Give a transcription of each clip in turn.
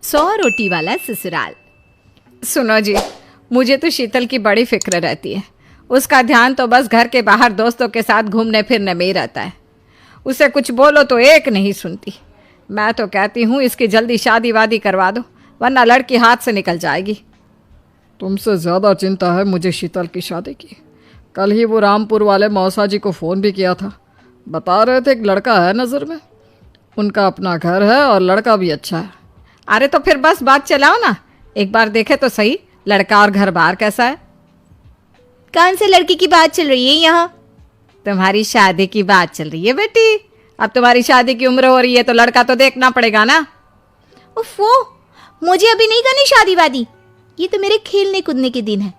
100 रोटी वाला ससुराल। सुनो जी, मुझे तो शीतल की बड़ी फिक्र रहती है। उसका ध्यान तो बस घर के बाहर दोस्तों के साथ घूमने फिरने में ही रहता है। उसे कुछ बोलो तो एक नहीं सुनती। मैं तो कहती हूँ इसकी जल्दी शादी वादी करवा दो, वरना लड़की हाथ से निकल जाएगी। तुमसे ज़्यादा चिंता है मुझे शीतल की शादी की। कल ही वो रामपुर वाले मौसा जी को फ़ोन भी किया था। बता रहे थे एक लड़का है नज़र में, उनका अपना घर है और लड़का भी अच्छा है। अरे तो फिर बस बात चलाओ ना, एक बार देखे तो सही लड़का और घर बार कैसा है। कौन से लड़की की बात चल रही है यहाँ? तुम्हारी शादी की बात चल रही है बेटी। अब तुम्हारी शादी की उम्र हो रही है तो लड़का तो देखना पड़ेगा ना। उफ़ो, मुझे अभी नहीं करनी शादी वादी। ये तो मेरे खेलने कूदने के दिन है।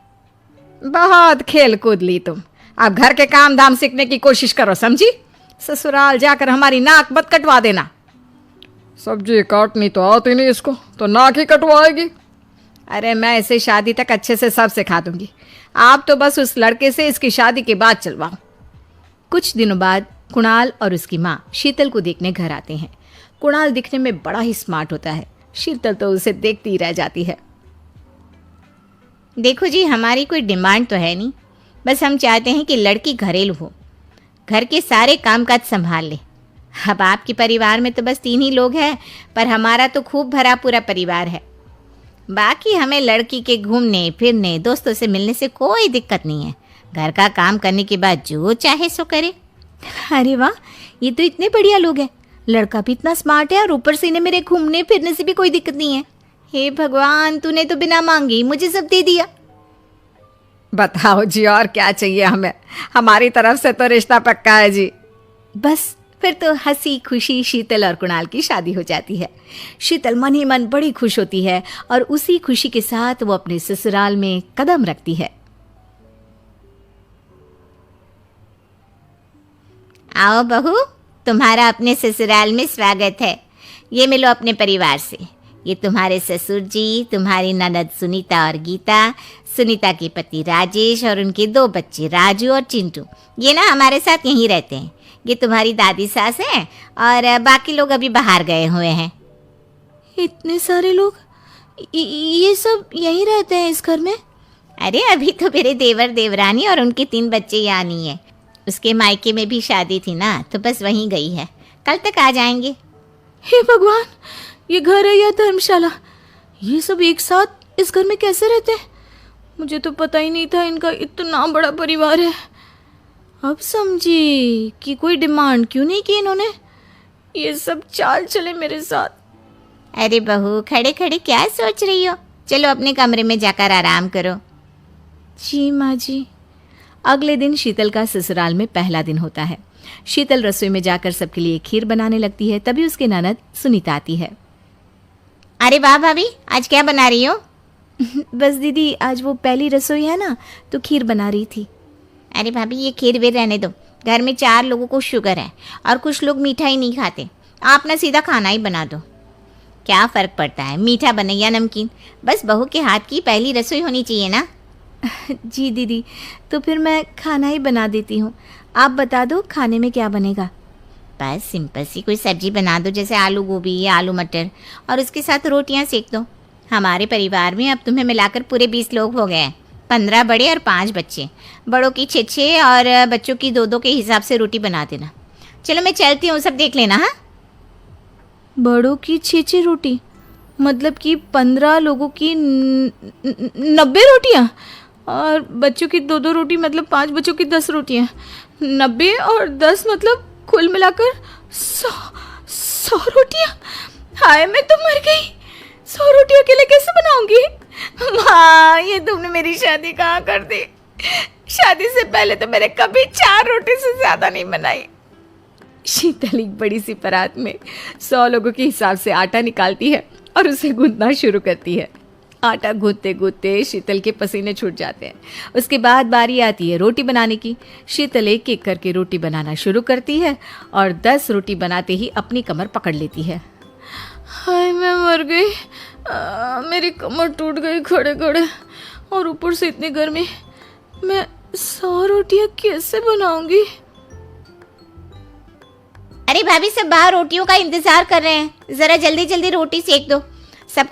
बहुत खेल कूद ली तुम, अब घर के काम धाम सीखने की कोशिश करो, समझी? ससुराल जाकर हमारी नाक मत कटवा देना। सब्जी काटनी तो आती नहीं इसको, तो नाक ही कटवाएगी। अरे मैं इसे शादी तक अच्छे से सब सिखा दूंगी। आप तो बस उस लड़के से इसकी शादी के बाद चलवाओ। कुछ दिनों बाद कुणाल और उसकी माँ शीतल को देखने घर आते हैं। कुणाल दिखने में बड़ा ही स्मार्ट होता है, शीतल तो उसे देखती ही रह जाती है। देखो जी, हमारी कोई डिमांड तो है नहीं, बस हम चाहते हैं कि लड़की घरेलू हो, घर के सारे कामकाज संभाल ले। अब आपके परिवार में तो बस 3 ही लोग हैं, पर हमारा तो खूब भरा पूरा परिवार है। बाकी हमें लड़की के घूमने फिरने दोस्तों से मिलने से कोई दिक्कत नहीं है। घर का काम करने के बाद जो चाहे सो करे। अरे वाह, ये तो इतने बढ़िया लोग हैं। लड़का भी इतना स्मार्ट है और ऊपर से इन्हें मेरे घूमने फिरने से भी कोई दिक्कत नहीं है। हे भगवान, तूने तो बिना मांगे ही मुझे सब दे दिया। बताओ जी, और क्या चाहिए हमें? हमारी तरफ से तो रिश्ता पक्का है जी। बस फिर तो हंसी खुशी शीतल और कुणाल की शादी हो जाती है। शीतल मन ही मन बड़ी खुश होती है और उसी खुशी के साथ वो अपने ससुराल में कदम रखती है। आओ बहू, तुम्हारा अपने ससुराल में स्वागत है। ये मिलो अपने परिवार से। ये तुम्हारे ससुर जी, तुम्हारी ननद सुनीता और गीता, सुनीता के पति राजेश और उनके 2 बच्चे राजू और चिंटू। ये ना हमारे साथ यहीं रहते हैं। ये तुम्हारी दादी सास हैं और बाकी लोग अभी बाहर गए हुए हैं। इतने सारे लोग, ये सब यहीं रहते हैं इस घर में? अरे अभी तो मेरे देवर देवरानी और उनके 3 बच्चे यहाँ नहीं है। उसके मायके में भी शादी थी ना, तो बस वहीं गई है। कल तक आ जाएंगे। हे भगवान, ये घर है या धर्मशाला? ये सब एक साथ इस घर में कैसे रहते हैं? मुझे तो पता ही नहीं था इनका इतना बड़ा परिवार है। अब समझी कि कोई डिमांड क्यों नहीं की इन्होंने। ये सब चाल चले मेरे साथ। अरे बहू, खड़े खड़े क्या सोच रही हो? चलो अपने कमरे में जाकर आराम करो। जी माँ जी। अगले दिन शीतल का ससुराल में पहला दिन होता है। शीतल रसोई में जाकर सबके लिए खीर बनाने लगती है। तभी उसकी ननद सुनीता आती है। अरे वाह भाभी, आज क्या बना रही हो? बस दीदी, आज वो पहली रसोई है ना, तो खीर बना रही थी। अरे भाभी, ये खीर वीर रहने दो। घर में 4 लोगों को शुगर है और कुछ लोग मीठा ही नहीं खाते। आप ना सीधा खाना ही बना दो। क्या फ़र्क पड़ता है मीठा बने या नमकीन? बस बहू के हाथ की पहली रसोई होनी चाहिए ना। जी दीदी, तो फिर मैं खाना ही बना देती हूँ। आप बता दो खाने में क्या बनेगा? बस सिंपल सी कोई सब्जी बना दो, जैसे आलू गोभी या आलू मटर, और उसके साथ रोटियां सेक दो। हमारे परिवार में अब तुम्हें मिलाकर पूरे 20 लोग हो गए हैं। 15 बड़े और 5 बच्चे। बड़ों की 6 और बच्चों की 2 के हिसाब से रोटी बना देना। चलो मैं चलती हूँ, सब देख लेना। हाँ, बड़ों की 6 रोटी, मतलब कि 15 लोगों की 90 रोटियाँ, और बच्चों की 2 रोटी, मतलब 5 बच्चों की 10 रोटियाँ। 90 और 10 मतलब कुल मिलाकर 100 रोटियाँ। हाय, मैं तो मर गई। 100 रोटी अकेले कैसे बनाऊंगी? माँ, ये तुमने मेरी शादी कहाँ कर दी? शादी से पहले तो मैंने कभी 4 रोटी से ज़्यादा नहीं बनाई। शीतल एक बड़ी सी परात में 100 लोगों के हिसाब से आटा निकालती है और उसे गूंथना शुरू करती है। आटा गूंथते गूंथते शीतल के पसीने छूट जाते हैं। उसके बाद बारी आती है रोटी बनाने की। शीतल एक एक करके रोटी बनाना शुरू करती है और 10 रोटी बनाते ही अपनी कमर पकड़ लेती है। हाय, मैं मर गई। मेरी कमर टूट गई खड़े खड़े, और ऊपर से इतनी गर्मी। मैं 100 रोटियां कैसे बनाऊंगी? अरे भाभी, सब बाहर रोटियों का इंतजार कर रहे हैं। ज़रा जल्दी जल्दी रोटी सेक दो। सब